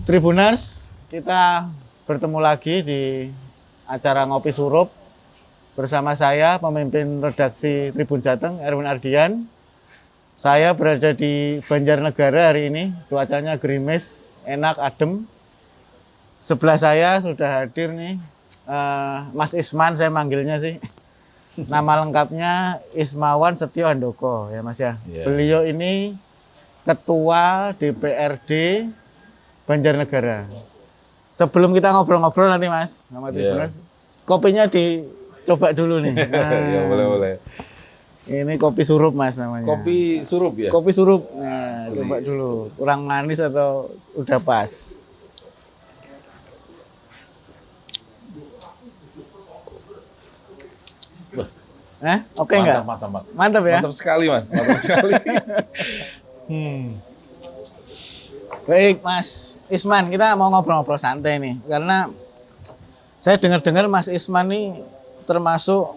Tribuners, kita bertemu lagi di acara Ngopi Surup bersama saya, pemimpin redaksi Tribun Jateng, Erwin Ardian. Saya berada di Banjarnegara hari ini, cuacanya gerimis, enak, adem. Sebelah saya sudah hadir nih, Mas Isman, saya manggilnya sih. Nama lengkapnya Ismawan Setio Handoko, ya Mas ya. Yeah. Beliau ini Ketua DPRD Banjarnegara. Sebelum kita ngobrol-ngobrol nanti Mas, sama Tribuners, kopinya dicoba dulu nih. Nah, Ya boleh. ini kopi surup Mas namanya. Kopi surup ya? Kopi surup. Nah, Asli. coba dulu. Kurang manis atau udah pas? Oke nggak? Mantap. Mantap ya? Mantap sekali Mas, mantap sekali. Baik Mas Isman, kita mau ngobrol-ngobrol santai nih. Karena saya dengar-dengar Mas Isman nih termasuk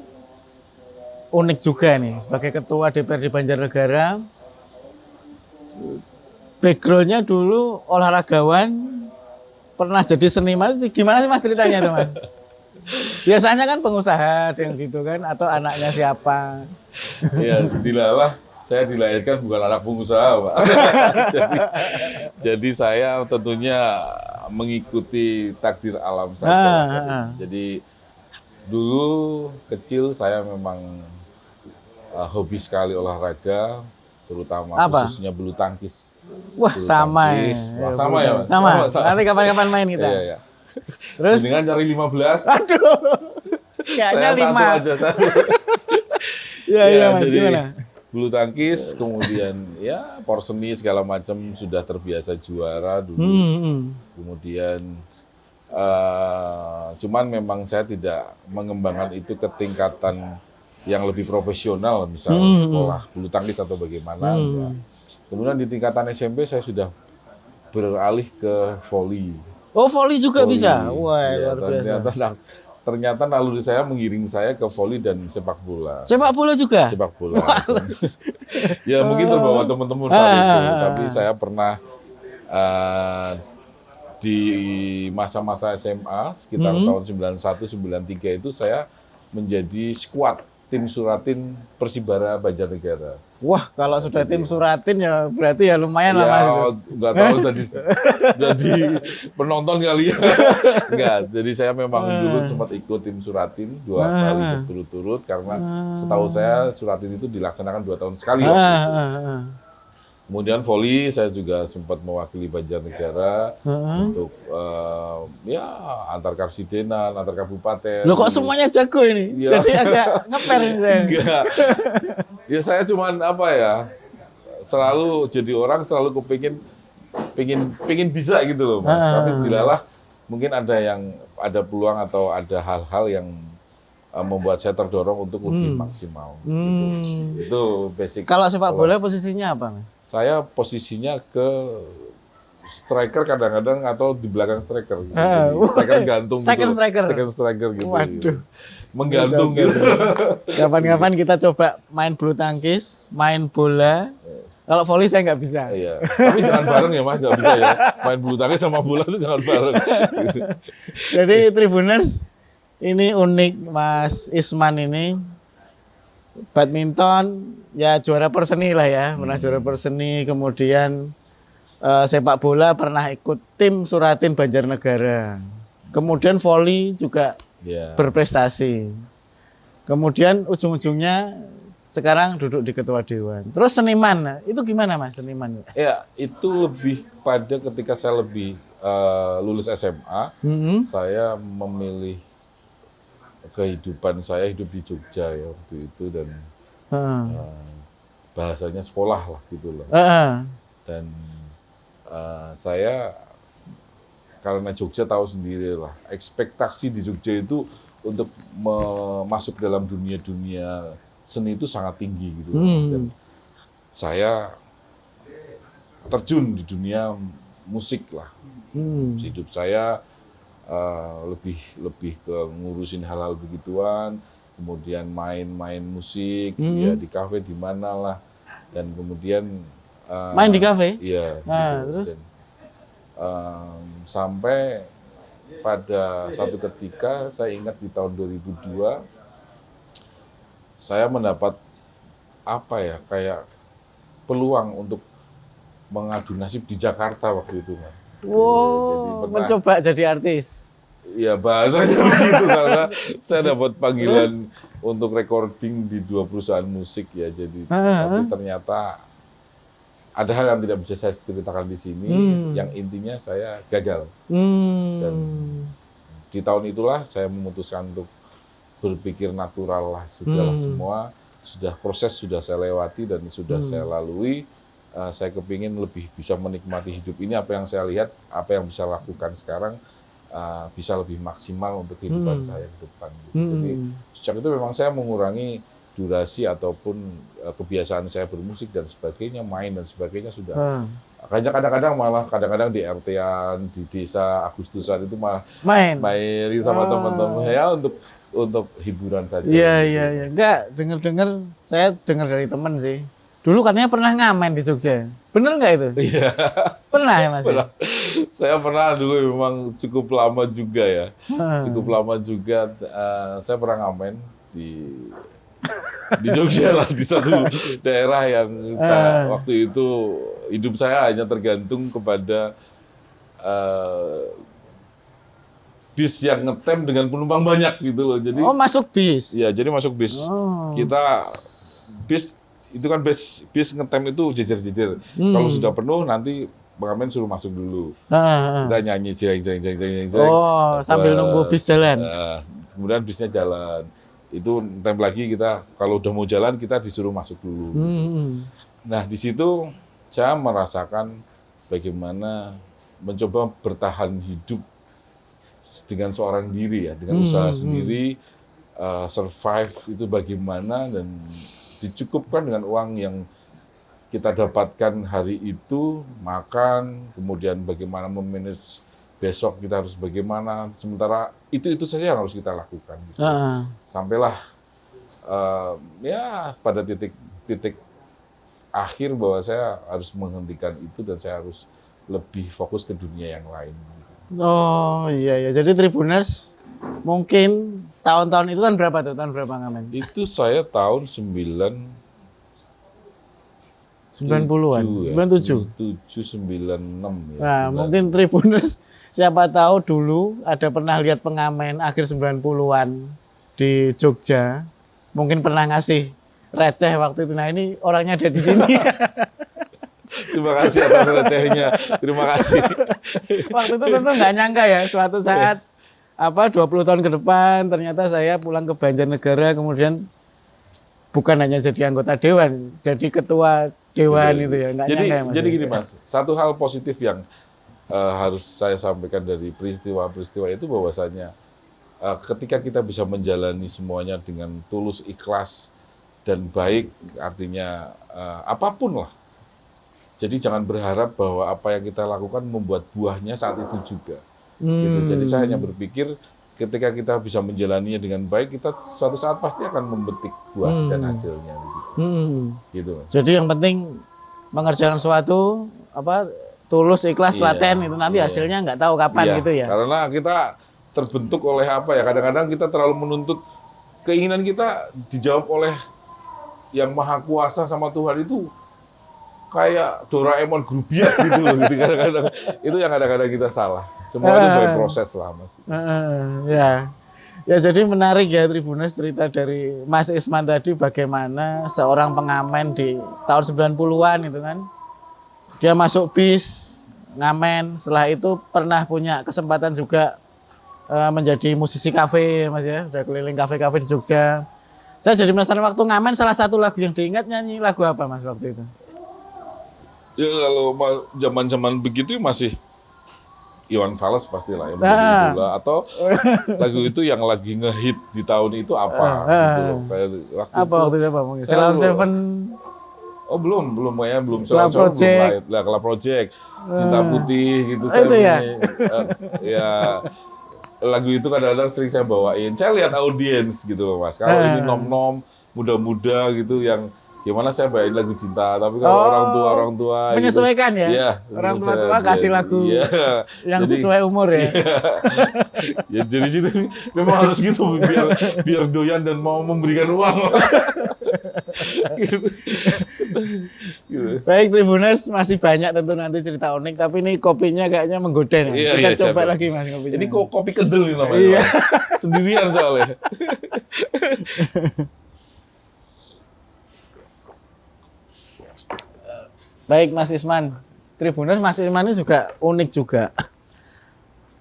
unik juga nih. Sebagai Ketua DPRD Banjarnegara, backgroundnya dulu olahragawan, pernah jadi seniman. Gimana sih Mas ceritanya itu Mas? Biasanya kan pengusaha yang gitu kan, atau anaknya siapa? Ya, dilalah. Saya dilahirkan bukan anak pengusaha, Pak. jadi saya tentunya mengikuti takdir alam saja. Jadi dulu kecil saya memang hobi sekali olahraga, terutama khususnya bulu tangkis. Wah, bulu sama tangkis. ya. Wah, sama ya, Mas? Sama. Nanti kapan-kapan main kita. Iya. Terus? Dengan cari 15. Aduh. Kayaknya 5. Satu. Iya Mas, jadi, gimana? Bulu tangkis, kemudian ya porseni segala macam sudah terbiasa juara dulu. Kemudian cuman memang saya tidak mengembangkan itu ke tingkatan yang lebih profesional, misalnya sekolah bulu tangkis atau bagaimana. Ya. Kemudian di tingkatan SMP saya sudah beralih ke voli. Oh, voli juga bisa? Wah, ya, luar biasa. Ternyata naluri saya mengiring saya ke voli dan sepak bola. Sepak bola juga? Sepak bola. Ya mungkin terbawa teman-teman saat itu. Tapi saya pernah di masa-masa SMA, sekitar tahun 91-93 itu saya menjadi skuad tim Suratin Persibara Banjarnegara. Wah, kalau sudah tim Suratin ya berarti ya lumayan lah Mas. Ya, nggak tahu tadi jadi penonton kali ya. Enggak, jadi saya memang dulu sempat ikut tim Suratin 2 kali berturut-turut karena setahu saya Suratin itu dilaksanakan 2 tahun sekali. Kemudian voli saya juga sempat mewakili Banjarnegara untuk ya antar karsidenan, antar kabupaten. Loh kok semuanya jago ini? Ya. Jadi agak ngeper ini saya. Enggak. Ya saya cuman apa ya, selalu jadi orang selalu pingin bisa gitu loh Mas. Tapi dilalah mungkin ada peluang atau ada hal-hal yang membuat saya terdorong untuk lebih maksimal. Gitu. Itu basic. Kalau sepak bola posisinya apa Mas? Saya posisinya ke striker kadang-kadang atau di belakang striker. Gitu. Striker gantung second gitu. Striker. Second striker gitu. Waduh. Menggantung gitu. Kapan-kapan kita coba main bulu tangkis, main bola. Kalau voli saya nggak bisa. Iya. Tapi jangan bareng ya Mas, nggak bisa ya. Main bulu tangkis sama bola itu jangan bareng. Gitu. Jadi Tribuners, ini unik Mas Isman ini. Badminton ya juara perseni lah ya, pernah juara perseni, kemudian sepak bola pernah ikut tim Suratin Banjarnegara, kemudian voli juga berprestasi, kemudian ujung-ujungnya sekarang duduk di ketua dewan. Terus seniman, itu gimana Mas seniman? Ya itu lebih pada ketika saya lebih lulus SMA, saya memilih kehidupan saya hidup di Jogja ya waktu itu dan bahasanya sekolah lah gitu loh. Dan saya karena Jogja tahu sendiri lah, ekspektasi di Jogja itu untuk masuk dalam dunia seni itu sangat tinggi gitu. Dan saya terjun di dunia musik lah. Hidup saya lebih ke ngurusin hal-hal begituan, kemudian main musik ya di kafe di mana lah, dan kemudian main di kafe. Iya. Nah, gitu. terus Dan Sampai pada satu ketika, saya ingat di tahun 2002, saya mendapat apa ya, kayak peluang untuk mengadu nasib di Jakarta waktu itu, Mas. Wow, mencoba jadi artis. Ya bahasanya begitu, karena saya dapat panggilan untuk recording di 2 perusahaan musik ya. Jadi tapi ternyata ada hal yang tidak bisa saya ceritakan di sini, yang intinya saya gagal. Dan di tahun itulah saya memutuskan untuk berpikir natural lah, sudahlah semua, sudah proses sudah saya lewati dan sudah saya lalui. Saya kepingin lebih bisa menikmati hidup ini, apa yang saya lihat, apa yang bisa lakukan sekarang, bisa lebih maksimal untuk kehidupan saya ke depan. Jadi sejak itu memang saya mengurangi durasi ataupun kebiasaan saya bermusik dan sebagainya, main dan sebagainya sudah. Kadang-kadang di RT-an, di desa Agustusan itu malah main sama teman-teman saya untuk hiburan saja. Iya. Enggak, dengar saya dengar dari teman sih. Dulu katanya pernah ngamen di Jogja. Bener nggak itu? Iya. Pernah ya, Mas? Pernah. Saya pernah dulu, memang cukup lama juga ya. Cukup lama juga. Saya pernah ngamen di Jogja lah, di satu daerah yang waktu itu hidup saya hanya tergantung kepada bis yang ngetem dengan penumpang banyak gitu loh. Jadi masuk bis. Iya, jadi masuk bis. Kita bis itu kan bis ngetem itu jejer-jejer. Kalau sudah penuh nanti pengamen suruh masuk dulu. Kita nyanyi jeng. Sambil nunggu bis jalan. Kemudian bisnya jalan. Itu ngetem lagi, kita kalau udah mau jalan kita disuruh masuk dulu. Nah, di situ saya merasakan bagaimana mencoba bertahan hidup dengan seorang diri ya, dengan usaha sendiri, survive itu bagaimana, dan dicukupkan dengan uang yang kita dapatkan hari itu, makan, kemudian bagaimana memanage besok kita harus bagaimana, sementara itu saja yang harus kita lakukan. Gitu. Sampailah ya pada titik akhir bahwa saya harus menghentikan itu dan saya harus lebih fokus ke dunia yang lain. Oh iya, jadi Tribuners mungkin tahun-tahun itu tahun berapa tuh? Tahun berapa ngamen? Itu saya tahun 90-an. 97, 96 ya. Nah, mungkin Tribuners siapa tahu dulu ada pernah lihat pengamen akhir 90-an di Jogja. Mungkin pernah ngasih receh waktu itu. Nah, ini orangnya ada di sini. Terima kasih atas recehnya. Terima kasih. Waktu itu tentu nggak nyangka ya, suatu saat 20 tahun ke depan ternyata saya pulang ke Banjarnegara, kemudian bukan hanya jadi anggota dewan, jadi ketua dewan itu ya. Nggak nyangka ya, Mas. Jadi gini, Mas, satu hal positif yang harus saya sampaikan dari peristiwa-peristiwa itu bahwasanya ketika kita bisa menjalani semuanya dengan tulus, ikhlas, dan baik, artinya apapun lah. Jadi jangan berharap bahwa apa yang kita lakukan membuat buahnya saat itu juga. Gitu. Jadi saya hanya berpikir ketika kita bisa menjalaninya dengan baik, kita suatu saat pasti akan memetik buah dan hasilnya. Gitu. Jadi yang penting mengerjakan sesuatu, tulus, ikhlas, laten itu nanti hasilnya nggak tahu kapan gitu ya. Karena kita terbentuk oleh apa ya? Kadang-kadang kita terlalu menuntut keinginan kita dijawab oleh yang maha kuasa sama Tuhan itu. Kayak Doraemon Grubiak gitu loh, gitu. Kadang-kadang itu yang kadang-kadang kita salah. Semua itu by proses lah, Mas. Ya jadi menarik ya Tribuners, cerita dari Mas Isman tadi bagaimana seorang pengamen di tahun 90-an itu kan. Dia masuk bis, ngamen, setelah itu pernah punya kesempatan juga menjadi musisi kafe, Mas ya. Udah keliling kafe-kafe di Jogja. Saya jadi penasaran, waktu ngamen salah satu lagu yang diingat nyanyi lagu apa, Mas, waktu itu? Ya kalau zaman-zaman begitu masih Iwan Fals pastilah ya, atau lagu itu yang lagi ngehit di tahun itu apa gitu. Waktu itu apa? Ceylon Seven. Oh belum Ceylon Seven, belum Club Project, Cinta Putih gitu. Itu ya. Ya lagu itu kadang-kadang sering saya bawain. Saya lihat audiens gitu loh, Mas. Kalau ini nom-nom muda-muda gitu yang gimana saya bawain lagu cinta, tapi kalau orang tua menyesuaikan gitu, ya, orang tua kasih lagu yang sesuai umur ya. Ya jadi situ memang harus gitu biar doyan dan mau memberikan uang. Gitu. Baik Tribuners, masih banyak tentu nanti cerita unik, tapi ini kopinya kayaknya menggoda nih. Kita coba lagi Mas kopinya. Ini kopi kedel nih namanya. Iya. Sendirian soalnya. Baik Mas Isman, Tribuners, Mas Isman ini juga unik juga.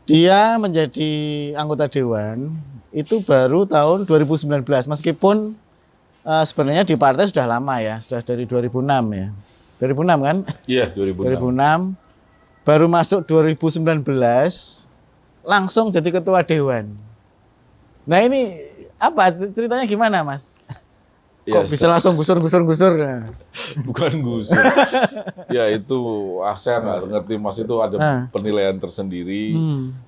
Dia menjadi anggota Dewan itu baru tahun 2019, meskipun sebenarnya di partai sudah lama ya, sudah dari 2006 ya. 2006 kan? Iya, 2006. Baru masuk 2019, langsung jadi ketua Dewan. Nah ini apa ceritanya gimana Mas? Kok bisa langsung gusur? Bukan gusur. Ya itu saya nggak ngerti Mas, itu ada penilaian tersendiri.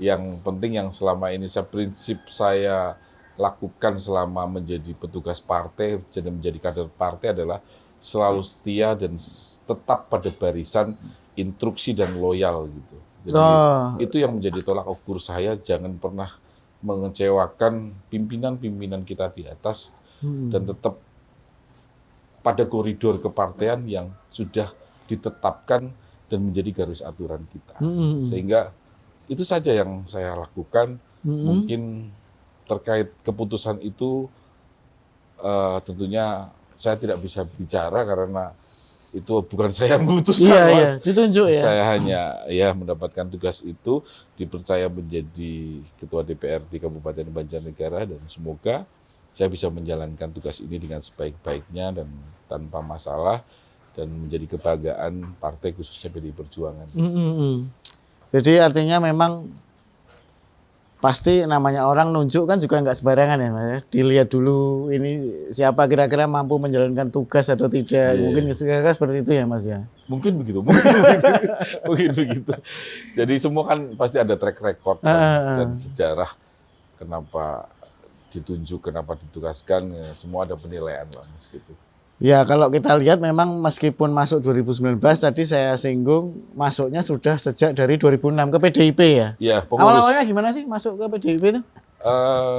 Yang penting yang selama ini prinsip saya lakukan selama menjadi petugas partai, jadi menjadi kader partai adalah selalu setia dan tetap pada barisan instruksi dan loyal gitu. Jadi itu yang menjadi tolak ukur saya, jangan pernah mengecewakan pimpinan-pimpinan kita di atas dan tetap pada koridor kepartean yang sudah ditetapkan dan menjadi garis aturan kita. Sehingga itu saja yang saya lakukan. Mungkin terkait keputusan itu tentunya saya tidak bisa bicara karena itu bukan saya yang memutuskan, Mas. Ditunjuk ya. Saya hanya mendapatkan tugas itu, dipercaya menjadi ketua DPRD Kabupaten Banjarnegara, dan semoga saya bisa menjalankan tugas ini dengan sebaik-baiknya dan tanpa masalah dan menjadi kebanggaan partai khususnya PDI Perjuangan. Jadi artinya memang pasti namanya orang nunjuk kan juga nggak sembarangan ya Mas. Dilihat dulu ini siapa kira-kira mampu menjalankan tugas atau tidak. Mungkin kira-kira seperti itu ya Mas ya. Mungkin begitu. Mungkin begitu. Jadi semua kan pasti ada track record dan sejarah kenapa ditunjuk, kenapa ditugaskan, ya, semua ada penilaian lah Mas gitu. Ya kalau kita lihat memang meskipun masuk 2019 tadi saya singgung masuknya sudah sejak dari 2006 ke PDIP ya. Iya, awal-awalnya gimana sih masuk ke PDIP itu?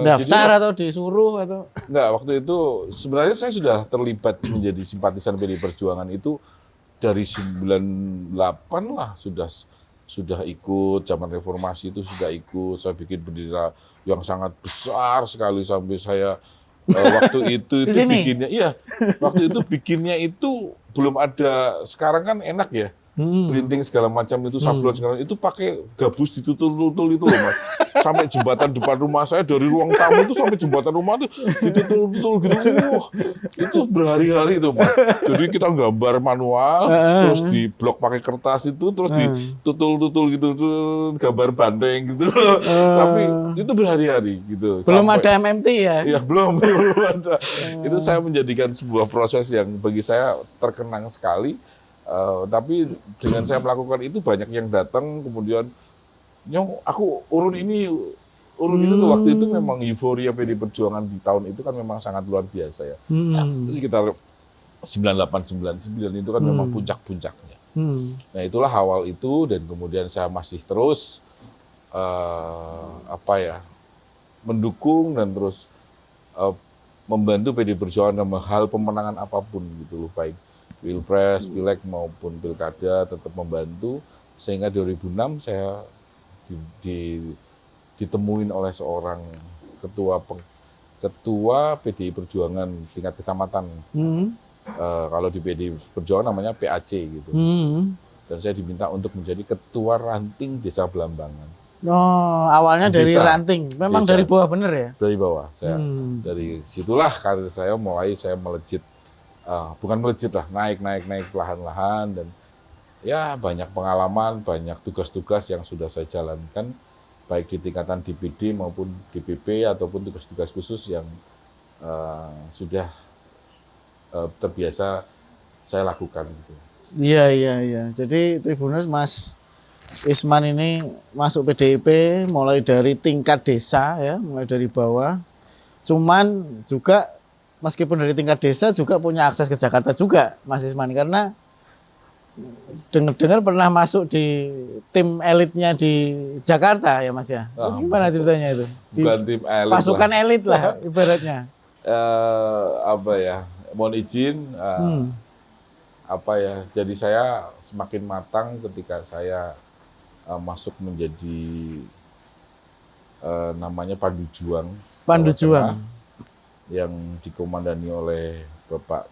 Daftar atau disuruh atau? Enggak, waktu itu sebenarnya saya sudah terlibat menjadi simpatisan PDI Perjuangan itu dari 98 lah, sudah ikut zaman reformasi itu sudah ikut. Saya bikin bendera yang sangat besar sekali sampai saya waktu itu bikinnya, waktu itu bikinnya itu belum ada, sekarang kan enak ya, printing segala macam itu, sablon segala itu pakai gabus ditutul-tutul itu loh Mas. Sampai jembatan depan rumah saya, dari ruang tamu itu sampai jembatan rumah itu ditutul-tutul gitu. Itu berhari-hari itu Mas. Jadi kita gambar manual, terus diblok pakai kertas itu, terus ditutul-tutul gitu, gambar banteng gitu. Tapi itu berhari-hari gitu. Belum ada MMT ya? Iya, belum ada. Itu saya menjadikan sebuah proses yang bagi saya terkenang sekali. Tapi dengan saya melakukan itu banyak yang datang, kemudian Nyong, aku urun itu tuh waktu itu memang euforia PDI Perjuangan di tahun itu kan memang sangat luar biasa ya. Sekitar 98-99 itu kan memang puncak-puncaknya. Nah itulah awal itu, dan kemudian saya masih terus mendukung dan terus membantu PDI Perjuangan dalam hal pemenangan apapun gitu loh, baik Pilpres, Pileg maupun Pilkada, tetap membantu. Sehingga 2006 saya ditemuin oleh seorang ketua PDI Perjuangan tingkat kecamatan. Kalau di PDI Perjuangan namanya PAC gitu. Dan saya diminta untuk menjadi ketua ranting Desa Belambangan. Oh, awalnya dari ranting. Memang desa. Dari bawah bener ya? Dari bawah. Saya dari situlah karir saya mulai melejit. Bukan melejit lah, naik perlahan-lahan, dan ya banyak pengalaman, banyak tugas-tugas yang sudah saya jalankan, baik di tingkatan DPD maupun DPP ataupun tugas-tugas khusus yang sudah terbiasa saya lakukan. Gitu. Iya. Jadi Tribuners, Mas Isman ini masuk PDIP mulai dari tingkat desa ya, mulai dari bawah. Cuman juga meskipun dari tingkat desa juga punya akses ke Jakarta juga, Mas Isman, karena dengar-dengar pernah masuk di tim elitnya di Jakarta ya Mas ya. Gimana ceritanya itu? Bukan tim elit pasukan lah. elit lah ibaratnya. Apa ya? Mohon izin. Apa ya? Jadi saya semakin matang ketika saya masuk menjadi namanya Pandu Juang. Pandu Jawa Juang Tengah, yang dikomandani oleh Bapak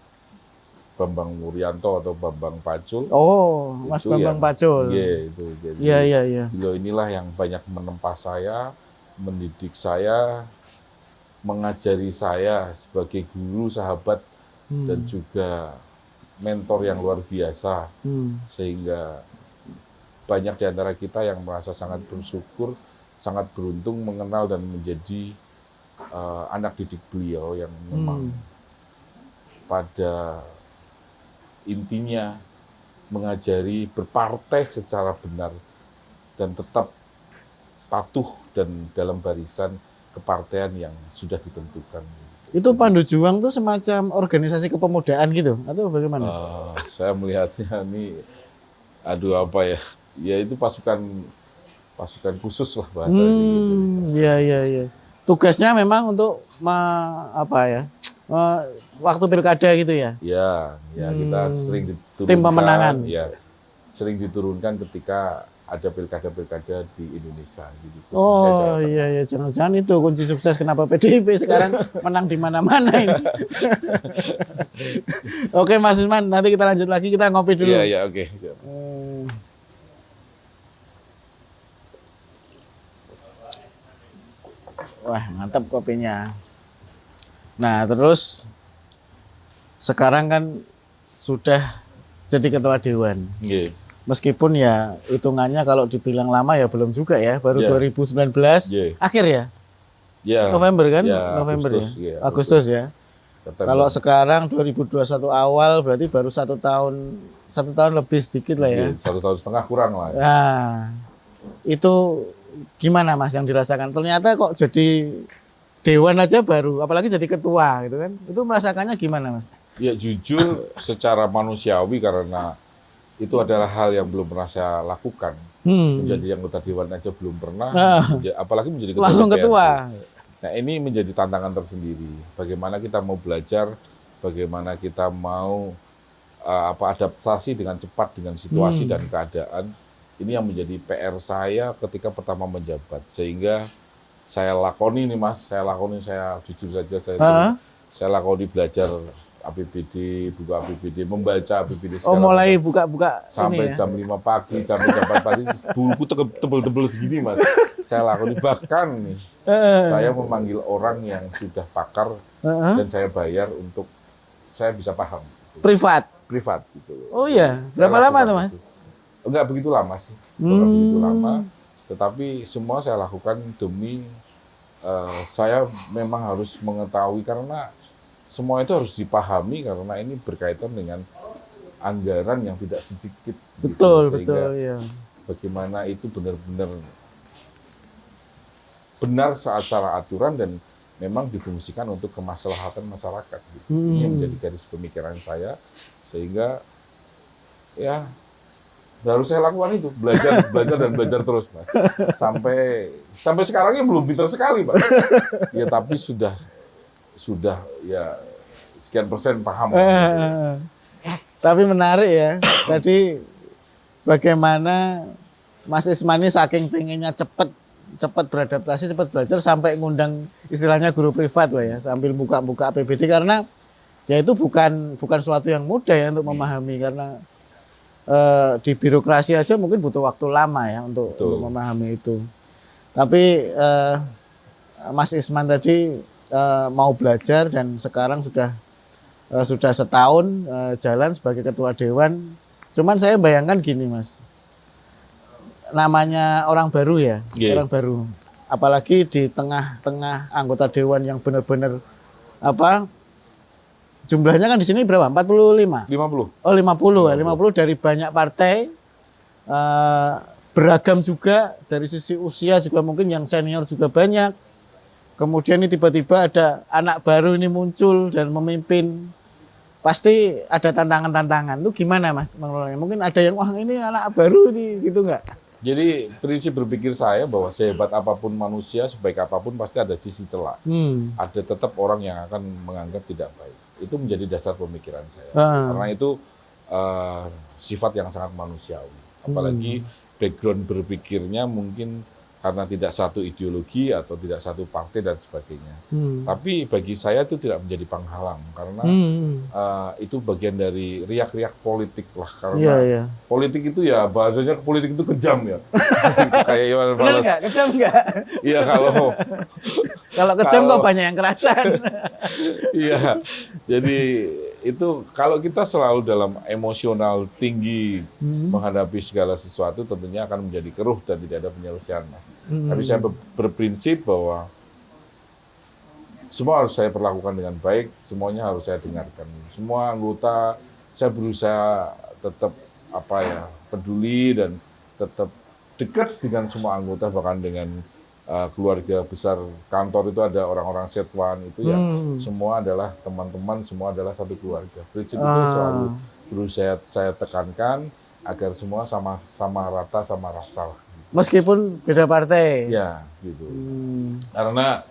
Bambang Wuryanto atau Bambang Pacul. Oh, Mas Itu Bambang Pacul. Iya, itu. Jadi Iya. beliau inilah yang banyak menempa saya, mendidik saya, mengajari saya sebagai guru, sahabat, dan juga mentor yang luar biasa. Sehingga banyak di antara kita yang merasa sangat bersyukur, sangat beruntung mengenal dan menjadi anak didik beliau yang memang pada intinya mengajari berpartai secara benar dan tetap patuh dan dalam barisan kepartean yang sudah ditentukan. Itu Pandu Juang tuh semacam organisasi kepemudaan gitu atau bagaimana? Saya melihatnya ini, apa ya? Ya itu pasukan khusus lah bahasanya. Iya. Tugasnya memang untuk waktu pilkada gitu ya? Ya, kita sering diturunkan. Tim pemenangan. Ya, sering diturunkan ketika ada pilkada-pilkada di Indonesia. Gitu. Oh iya, jangan-jangan itu kunci sukses kenapa PDIP sekarang menang di mana-mana ini. Oke Mas Isman, nanti kita lanjut lagi, kita ngopi dulu. Iya, oke. Wah, mantap kopinya. Nah, terus sekarang kan sudah jadi ketua dewan. Yeah. Meskipun ya hitungannya kalau dibilang lama ya belum juga ya, baru 2019 akhir ya. November kan? November Agustus ya. Kalau sekarang 2021 awal berarti baru 1 tahun lebih sedikit lah ya. 1,5 tahun kurang lah. Ya. Nah, itu gimana Mas yang dirasakan? Ternyata kok jadi dewan aja baru, apalagi jadi ketua gitu kan? Itu merasakannya gimana Mas? Ya jujur secara manusiawi karena itu adalah hal yang belum pernah saya lakukan. Menjadi anggota dewan aja belum pernah, apalagi menjadi ketua. Langsung ketua. Nah ini menjadi tantangan tersendiri. Bagaimana kita mau belajar, bagaimana kita mau adaptasi dengan cepat dengan situasi dan keadaan. Ini yang menjadi PR saya ketika pertama menjabat. Sehingga saya lakoni nih Mas, saya jujur saja, saya lakoni belajar APBD, buka APBD, membaca APBD. Mulai buka-buka sampai jam 5 pagi, sampai jam 4 pagi, buku tebel-tebel segini Mas. Saya lakoni, bahkan nih, saya memanggil orang yang sudah pakar dan saya bayar untuk saya bisa paham. Privat gitu. Oh iya, berapa lama tuh Mas? Enggak begitu lama sih, bukan begitu lama. Tetapi semua saya lakukan demi saya memang harus mengetahui karena semua itu harus dipahami karena ini berkaitan dengan anggaran yang tidak sedikit. Betul, gitu. betul. Ya. Bagaimana itu benar saat secara aturan dan memang difungsikan untuk kemaslahatan masyarakat. Gitu. Ini yang menjadi garis pemikiran saya sehingga ya harus saya lakukan itu, belajar terus Mas. Sampai sekarang ini belum pintar sekali Pak. Ya tapi sudah ya sekian persen paham. Tapi menarik ya. Tadi bagaimana Mas Isman ini saking pengennya cepat beradaptasi, cepat belajar sampai ngundang istilahnya guru privat lah ya, sambil buka-buka APBD karena ya itu bukan suatu yang mudah ya untuk memahami karena di birokrasi aja mungkin butuh waktu lama ya untuk memahami itu. Tapi Mas Isman tadi mau belajar dan sekarang sudah setahun jalan sebagai ketua dewan. Cuman saya bayangkan gini Mas, namanya orang baru ya, orang baru. Apalagi di tengah-tengah anggota dewan yang benar-benar jumlahnya kan di sini berapa? 45? 50. Oh 50 ya, 50 dari banyak partai, beragam juga dari sisi usia juga mungkin yang senior juga banyak. kemudian ini tiba-tiba ada anak baru ini muncul dan memimpin, pasti ada tantangan-tantangan. Lu gimana Mas mengelolanya? Mungkin ada yang wah ini anak baru nih gitu nggak? Jadi prinsip berpikir saya bahwa sehebat apapun manusia, sebaik apapun pasti ada sisi celak. Ada tetap orang yang akan menganggap tidak baik. Itu menjadi dasar pemikiran saya. Karena itu sifat yang sangat manusiawi. Apalagi background berpikirnya mungkin karena tidak satu ideologi atau tidak satu partai dan sebagainya. Tapi bagi saya itu tidak menjadi penghalang karena itu bagian dari riak-riak politik lah. Karena politik itu ya bahasanya politik itu kejam ya. Kayak Iwan Benar Fals. nggak? Kejam nggak? Iya Kalau kejam kok banyak yang kerasan. Iya. Jadi itu kalau kita selalu dalam emosional tinggi menghadapi segala sesuatu tentunya akan menjadi keruh dan tidak ada penyelesaian, Mas. Tapi saya berprinsip bahwa semua harus saya perlakukan dengan baik, semuanya harus saya dengarkan. Semua anggota saya berusaha tetap peduli dan tetap dekat dengan semua anggota, bahkan dengan keluarga besar kantor itu ada orang-orang Setwan itu ya semua adalah teman-teman, semua adalah satu keluarga. Prinsip itu selalu berusaha saya tekankan agar semua sama rata, sama rasa. Meskipun beda partai. Ya, gitu. Karena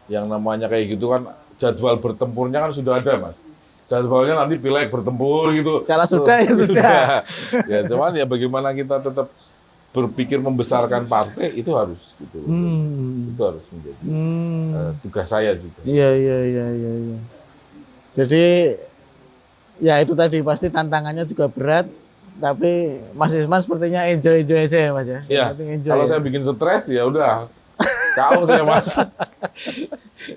yang namanya kayak gitu kan jadwal bertempurnya kan sudah ada, Mas. Jadwalnya nanti pileg bertempur gitu. Kalau sudah ya sudah. Ya, cuman ya bagaimana kita tetap berpikir membesarkan partai itu harus gitu. Itu harus menjadi tugas saya juga. Iya. Jadi ya itu tadi pasti tantangannya juga berat, tapi Mas Isman sepertinya enjoy aja ya Mas ya. Iya. Kalau saya bikin stres ya udah kau saya Mas.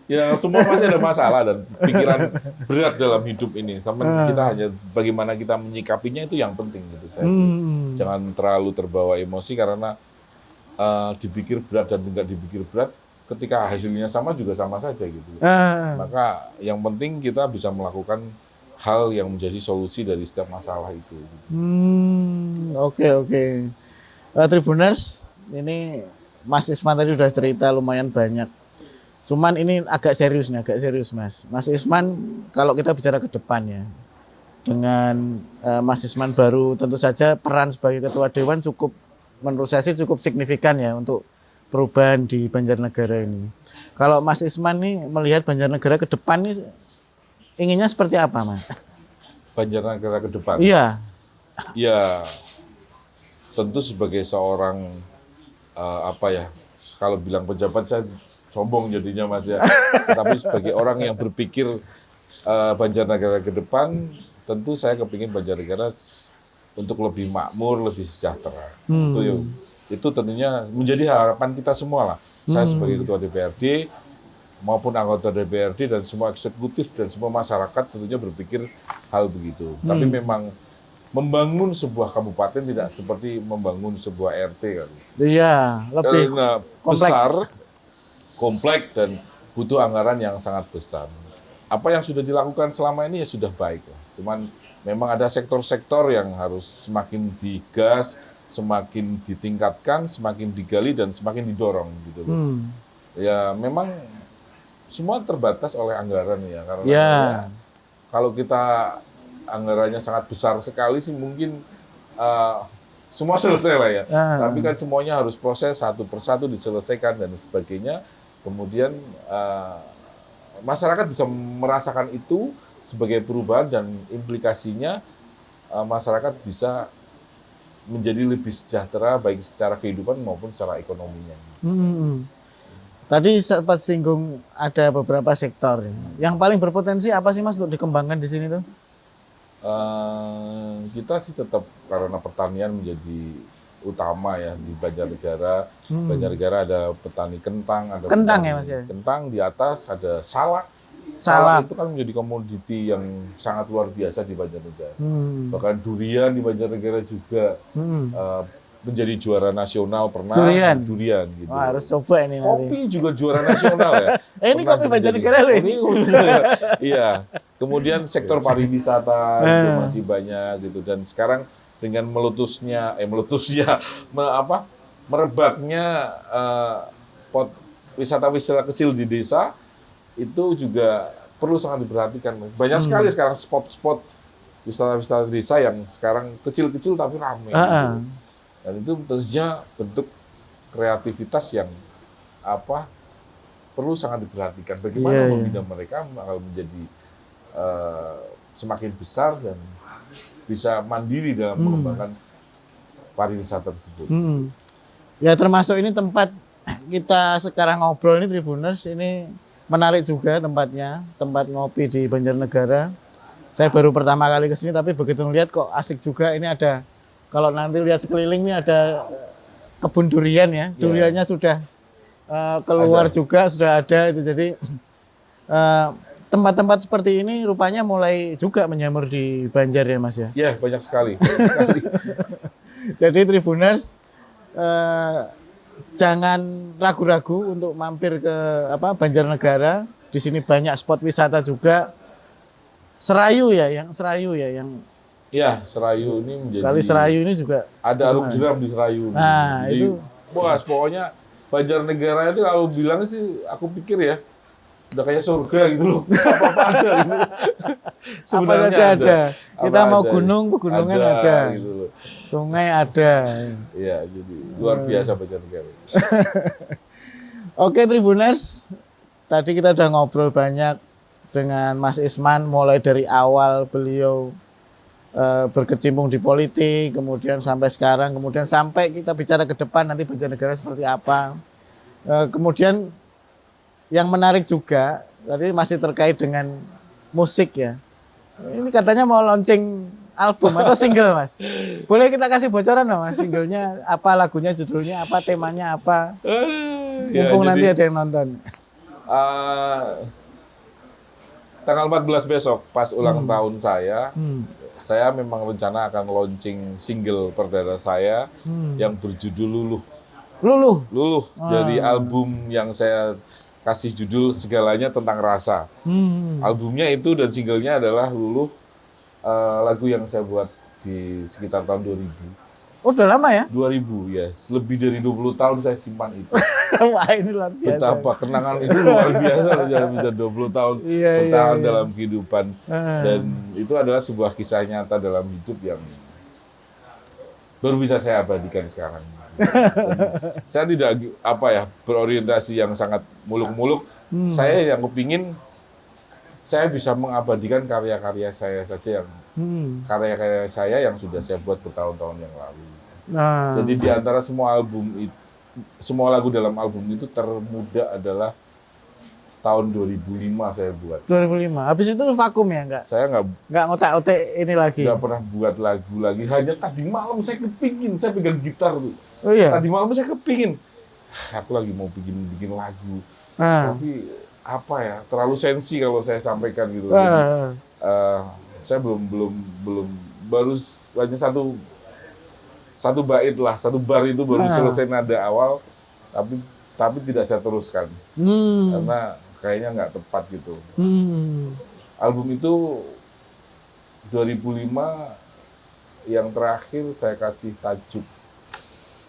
Ya semua pasti ada masalah dan pikiran berat dalam hidup ini. Sama kita hanya bagaimana kita menyikapinya itu yang penting gitu. Saya jangan terlalu terbawa emosi karena dipikir berat dan tidak dipikir berat, ketika hasilnya sama juga sama saja gitu. Maka yang penting kita bisa melakukan hal yang menjadi solusi dari setiap masalah itu. Oke. Tribuners, ini Mas Isman tadi sudah cerita lumayan banyak. Cuman ini agak serius Mas. Mas Isman, kalau kita bicara ke depan ya, dengan Mas Isman baru, tentu saja peran sebagai Ketua Dewan menurut saya sih cukup signifikan ya untuk perubahan di Banjarnegara ini. Kalau Mas Isman nih melihat Banjarnegara ke depan nih, inginnya seperti apa Mas? Banjarnegara ke depan? Iya. Ya, tentu sebagai seorang, kalau bilang pejabat saya sombong jadinya Mas ya. Tapi sebagai orang yang berpikir Banjarnegara ke depan, tentu saya kepingin Banjarnegara untuk lebih makmur, lebih sejahtera. Itu tentunya menjadi harapan kita semua lah. Saya sebagai Ketua DPRD maupun anggota DPRD dan semua eksekutif dan semua masyarakat tentunya berpikir hal begitu. Tapi memang membangun sebuah kabupaten tidak seperti membangun sebuah RT kan. Iya, lebih besar, kompleks dan butuh anggaran yang sangat besar. Apa yang sudah dilakukan selama ini ya sudah baik. Cuman memang ada sektor-sektor yang harus semakin digas, semakin ditingkatkan, semakin digali dan semakin didorong gitu loh. Ya memang semua terbatas oleh anggaran ya karena ya, kalau kita anggarannya sangat besar sekali sih mungkin semua selesai lah ya. Tapi kan semuanya harus proses satu persatu diselesaikan dan sebagainya. Kemudian masyarakat bisa merasakan itu sebagai perubahan dan implikasinya masyarakat bisa menjadi lebih sejahtera baik secara kehidupan maupun secara ekonominya. Tadi sempat singgung ada beberapa sektor. Yang paling berpotensi apa sih Mas untuk dikembangkan di sini tuh? Kita sih tetap karena pertanian menjadi utama ya di Banjarnegara. Banjarnegara ada petani kentang, ada kentang petani ya Mas ya. Kentang, di atas ada salak. Salak itu kan menjadi komoditi yang sangat luar biasa di Banjarnegara. Bahkan durian di Banjarnegara juga menjadi juara nasional pernah. Durian gitu. Wah, harus coba ini nanti. Kopi juga juara nasional ya. Ini kopi Banjarnegara loh. Iya. Kemudian sektor pariwisata juga masih banyak gitu dan sekarang dengan merebaknya wisata-wisata kecil di desa itu juga perlu sangat diperhatikan. Banyak sekali sekarang spot-spot wisata-wisata desa yang sekarang kecil-kecil tapi ramai. Gitu. Dan itu tentunya bentuk kreativitas yang perlu sangat diperhatikan. Bagaimana membina mereka agar menjadi semakin besar dan bisa mandiri dalam mengembangkan pariwisata tersebut. Ya termasuk ini tempat kita sekarang ngobrol ini Tribuners, ini menarik juga tempatnya, tempat ngopi di Banjarnegara. Saya baru pertama kali ke sini tapi begitu melihat kok asik juga. Ini ada, kalau nanti lihat sekeliling ini ada kebun durian ya, duriannya sudah keluar juga, sudah ada itu. Jadi tempat-tempat seperti ini rupanya mulai juga menyamar di Banjar ya Mas ya? Ya, banyak sekali. Jadi Tribuners, jangan ragu-ragu untuk mampir ke Banjarnegara. Di sini banyak spot wisata juga. Serayu ya, yang ya, Serayu ini menjadi Kali Serayu ini juga ada arung jeram di Serayu. Nah, jadi, itu pokoknya Banjarnegara itu kalau bilang sih aku pikir ya udah kayak surga gitu loh. Apa-apa ada gitu. Sebenarnya apa saja ada. Kita mau ada. gunung, pegunungan ada. Gitu loh. Sungai ada. Iya, jadi luar biasa Banjarnegara. Oke Tribuners, tadi kita udah ngobrol banyak dengan Mas Isman, mulai dari awal beliau berkecimpung di politik, kemudian sampai sekarang, kemudian sampai kita bicara ke depan nanti Banjarnegara seperti apa. Kemudian yang menarik juga tadi masih terkait dengan musik ya. Ini katanya mau launching album atau single Mas. Boleh kita kasih bocoran nggak Mas? Singlenya apa, lagunya, judulnya apa, temanya apa? Mumpung nanti ada yang nonton. Tanggal 14 besok pas ulang tahun saya memang rencana akan launching single perdana saya yang berjudul Luluh. Luluh dari album yang saya kasih judul Segalanya Tentang Rasa. Albumnya itu dan singlenya adalah Luluh, lagu yang saya buat di sekitar tahun 2000. Oh, udah lama ya? 2000 ya, lebih dari 20 tahun saya simpan itu. Wah, ini luar biasa. Betapa kenangan itu luar biasa, bisa 20 tahun bertahan dalam kehidupan. Dan itu adalah sebuah kisah nyata dalam hidup yang baru bisa saya abadikan sekarang. Saya tidak berorientasi yang sangat muluk-muluk. Saya yang kepingin saya bisa mengabadikan karya-karya saya saja, yang karya-karya saya yang sudah saya buat bertahun-tahun yang lalu. Jadi di antara semua lagu dalam album itu termuda adalah tahun 2005 saya buat. 2005. Habis itu vakum ya enggak? Saya enggak ngotak-otak ini lagi. Enggak pernah buat lagu lagi. Hanya tadi malam saya kepingin, saya pegang gitar tuh. Oh iya. Tadi malam saya kepingin. Aku lagi mau bikin lagu. Tapi terlalu sensi kalau saya sampaikan gitu. Jadi, saya belum baru hanya satu bait lah, satu bar itu baru selesai nada awal, tapi tidak saya teruskan karena kayaknya nggak tepat gitu. Album itu 2005 yang terakhir saya kasih tajuk,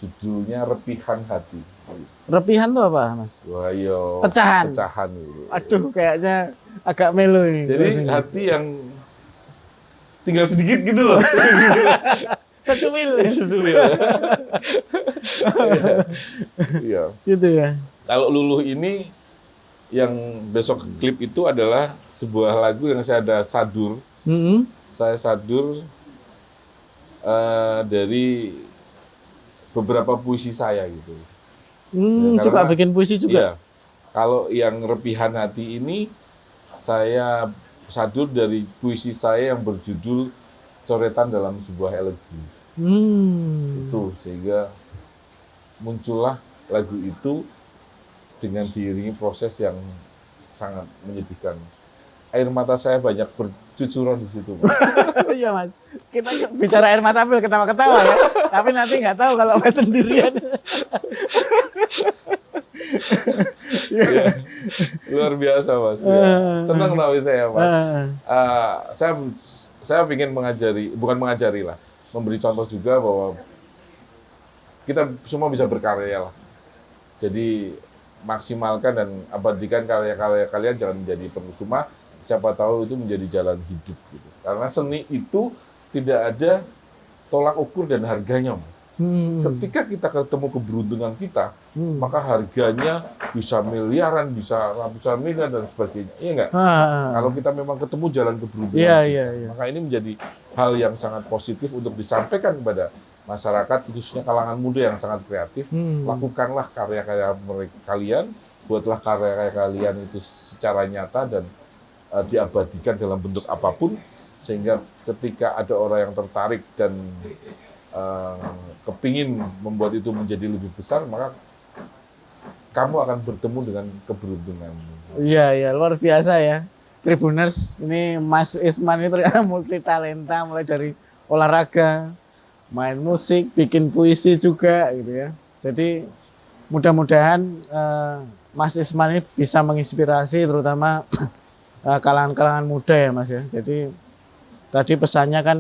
judulnya Repihan Hati. Repihan tuh apa Mas? Wah, yo, pecahan gitu. Aduh, kayaknya agak melo ini. Jadi hati yang tinggal sedikit gitu loh. Secuil. Iya. Gitu ya. Kalau Luluh ini yang besok klip itu adalah sebuah lagu yang saya ada sadur. Saya sadur dari beberapa puisi saya gitu. Suka bikin puisi juga. Iya. Kalau yang Repihan Hati ini saya sadur dari puisi saya yang berjudul Coretan Dalam Sebuah Elegi. Itu sehingga muncullah lagu itu dengan diiringi proses yang sangat menyedihkan. Air mata saya banyak bercucuran di situ. Iya Mas, kita bicara air mata ambil ketawa-ketawa ya. Tapi nanti nggak tahu kalau Mas sendirian. Ya, luar biasa Mas. Ya. Senang tahu saya Mas. Saya ingin bukan mengajari lah, memberi contoh juga bahwa kita semua bisa berkarya lah. Jadi maksimalkan dan abadikan karya-karya kalian, jangan menjadi percuma. Siapa tahu itu menjadi jalan hidup gitu. Karena seni itu tidak ada tolak ukur dan harganya, Mas. Ketika kita ketemu keberuntungan kita, maka harganya bisa miliaran, bisa ratusan miliar dan sebagainya. Iya nggak? Kalau kita memang ketemu jalan keberuntungan, maka ini menjadi hal yang sangat positif untuk disampaikan kepada masyarakat, khususnya kalangan muda yang sangat kreatif. Lakukanlah karya-karya kalian, buatlah karya-karya kalian itu secara nyata dan diabadikan dalam bentuk apapun, sehingga ketika ada orang yang tertarik dan kepingin membuat itu menjadi lebih besar, maka kamu akan bertemu dengan keberuntungan. Iya, luar biasa ya. Tribuners, ini Mas Isman itu multi talenta, mulai dari olahraga, main musik, bikin puisi juga gitu ya. Jadi mudah-mudahan Mas Isman ini bisa menginspirasi terutama kalangan-kalangan muda ya Mas ya. Jadi tadi pesannya kan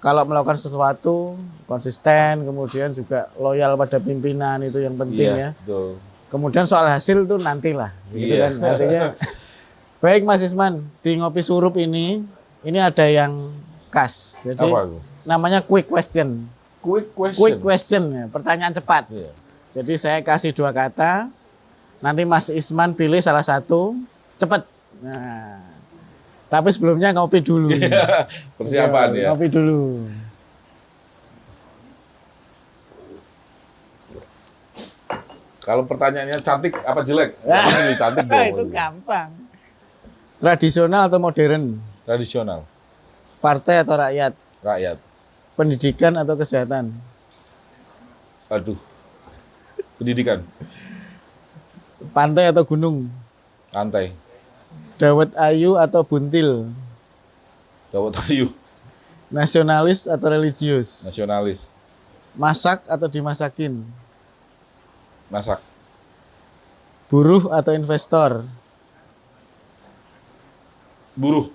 kalau melakukan sesuatu konsisten, kemudian juga loyal pada pimpinan, itu yang penting ya. Betul. Kemudian soal hasil itu nantilah, gitu kan. Artinya baik Mas Isman, di Ngopi Surup ini ada yang khas. Jadi namanya quick question. Quick question ya, pertanyaan cepat. Jadi saya kasih 2 kata, nanti Mas Isman pilih salah satu, cepat. Nah, tapi sebelumnya ngopi dulu. Persiapan ya. Ngopi dulu. Kalau pertanyaannya cantik apa jelek? Ini cantik dong. Itu gampang. Tradisional atau modern? Tradisional. Partai atau rakyat? Rakyat. Pendidikan atau kesehatan? Aduh. Pendidikan. Pantai atau gunung? Pantai. Dawet Ayu atau Buntil? Dawet Ayu. Nasionalis atau religius? Nasionalis. Masak atau dimasakin? Masak. Buruh atau investor? Buruh.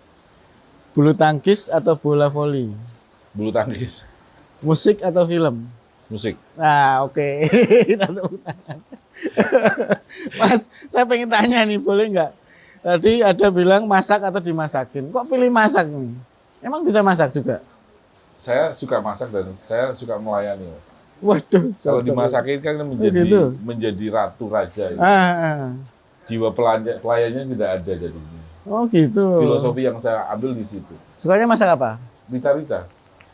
Bulu tangkis atau bola voli? Bulu tangkis. Musik atau film? Musik. Nah, oke. Mas, saya pengen tanya nih, boleh nggak? Tadi ada bilang masak atau dimasakin. Kok pilih masak nih? Emang bisa masak juga? Saya suka masak dan saya suka melayani. Waduh. Kalau dimasakin kan menjadi ratu raja. Gitu. Jiwa pelayannya tidak ada jadinya. Oh gitu. Filosofi yang saya ambil di situ. Sukanya masak apa? Rica-rica.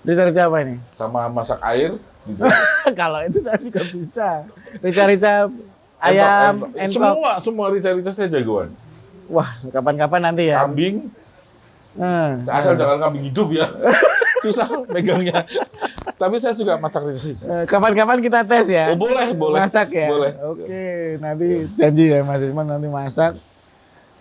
Rica-rica apa ini? Sama masak air. Gitu. Kalau itu saya juga bisa. Rica-rica ayam, enkop. Semua rica-rica saya jagoan. Wah, kapan-kapan nanti ya. Kambing. Asal jangan kambing hidup ya. Susah megangnya. Tapi saya suka masak rica-rica. Kapan-kapan kita tes ya. Oh, boleh. Masak ya. Boleh. Oke, nanti janji ya Mas Isman nanti masak.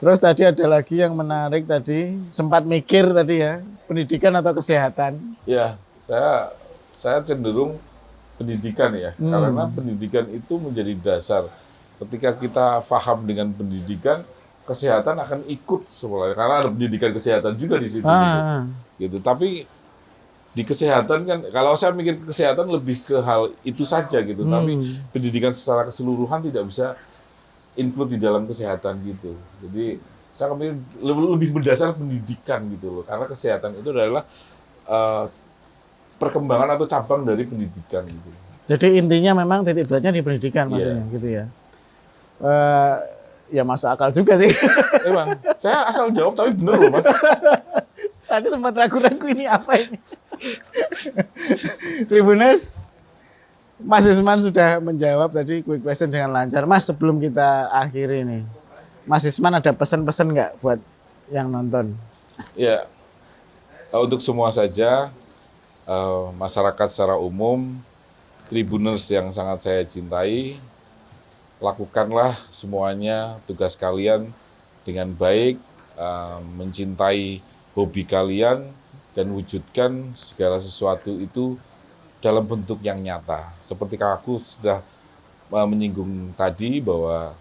Terus tadi ada lagi yang menarik tadi, sempat mikir tadi ya, pendidikan atau kesehatan? Ya, saya cenderung pendidikan ya, karena pendidikan itu menjadi dasar. Ketika kita paham dengan pendidikan, kesehatan akan ikut sebenarnya, karena ada pendidikan kesehatan juga di situ. Gitu. Tapi di kesehatan kan, kalau saya mikir kesehatan lebih ke hal itu saja gitu, tapi pendidikan secara keseluruhan tidak bisa include di dalam kesehatan gitu. Jadi saya pikir lebih berdasar pendidikan gitu loh, karena kesehatan itu adalah perkembangan atau cabang dari pendidikan gitu. Jadi intinya memang titik beratnya di pendidikan maksudnya gitu ya. Ya masuk akal juga sih. Emang saya asal jawab tapi bener loh Mas. Tadi sempat ragu-ragu ini apa ini. Tribuners, Mas Isman sudah menjawab tadi quick question dengan lancar. Mas, sebelum kita akhiri nih, Mas Isman ada pesan-pesan nggak buat yang nonton? Ya, untuk semua saja, masyarakat secara umum, Tribuners yang sangat saya cintai, lakukanlah semuanya tugas kalian dengan baik, mencintai hobi kalian, dan wujudkan segala sesuatu itu dalam bentuk yang nyata. Seperti aku sudah menyinggung tadi bahwa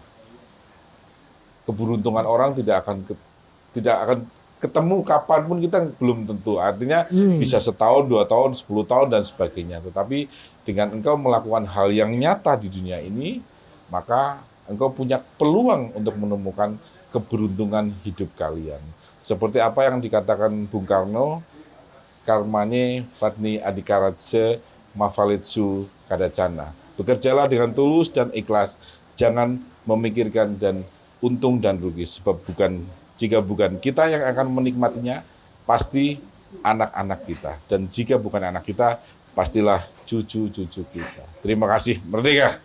keberuntungan orang tidak akan ketemu kapanpun, kita belum tentu. Artinya bisa setahun, 2 tahun, 10 tahun dan sebagainya. Tetapi dengan engkau melakukan hal yang nyata di dunia ini, maka engkau punya peluang untuk menemukan keberuntungan hidup kalian. Seperti apa yang dikatakan Bung Karno, karmane fatni adikaratse mafalitsu kadacana. Bekerjalah dengan tulus dan ikhlas, jangan memikirkan dan untung dan rugi, sebab jika bukan kita yang akan menikmatinya, pasti anak-anak kita. Dan jika bukan anak kita, pastilah cucu-cucu kita. Terima kasih, merdeka!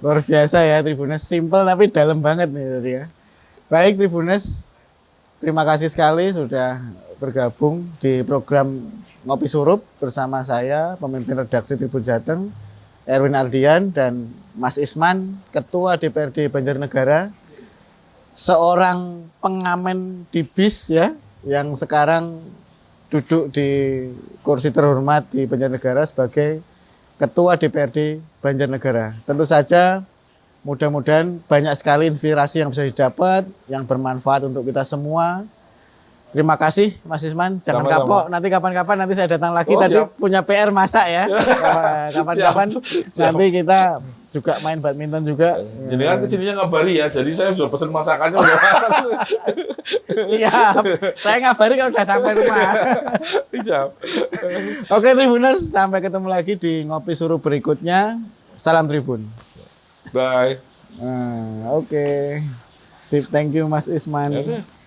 Luar biasa ya Tribuners, simple tapi dalam banget nih tadi ya. Baik Tribuners, terima kasih sekali sudah bergabung di program Ngopi Surup bersama saya, pemimpin redaksi Tribun Jateng, Erwin Ardian, dan Mas Isman, Ketua DPRD Banjarnegara, seorang pengamen di BIS ya, yang sekarang duduk di kursi terhormat di Banjarnegara sebagai Ketua DPRD Banjarnegara. Tentu saja mudah-mudahan banyak sekali inspirasi yang bisa didapat, yang bermanfaat untuk kita semua. Terima kasih Mas Isman, jangan Sama-sama. kapok, nanti kapan-kapan nanti saya datang lagi. Oh, Tadi siap. punya PR masak ya, kapan-kapan Siap. nanti kita juga main badminton juga. Jadi kan kesininya ngabari ya, jadi saya sudah pesen masakannya. Siap, saya ngabari kalau udah sampai rumah. Siap. Oke Tribuners, sampai ketemu lagi di Ngopi Surup berikutnya. Salam Tribun. Bye. Oke. Sip, thank you Mas Isman. Ya udah.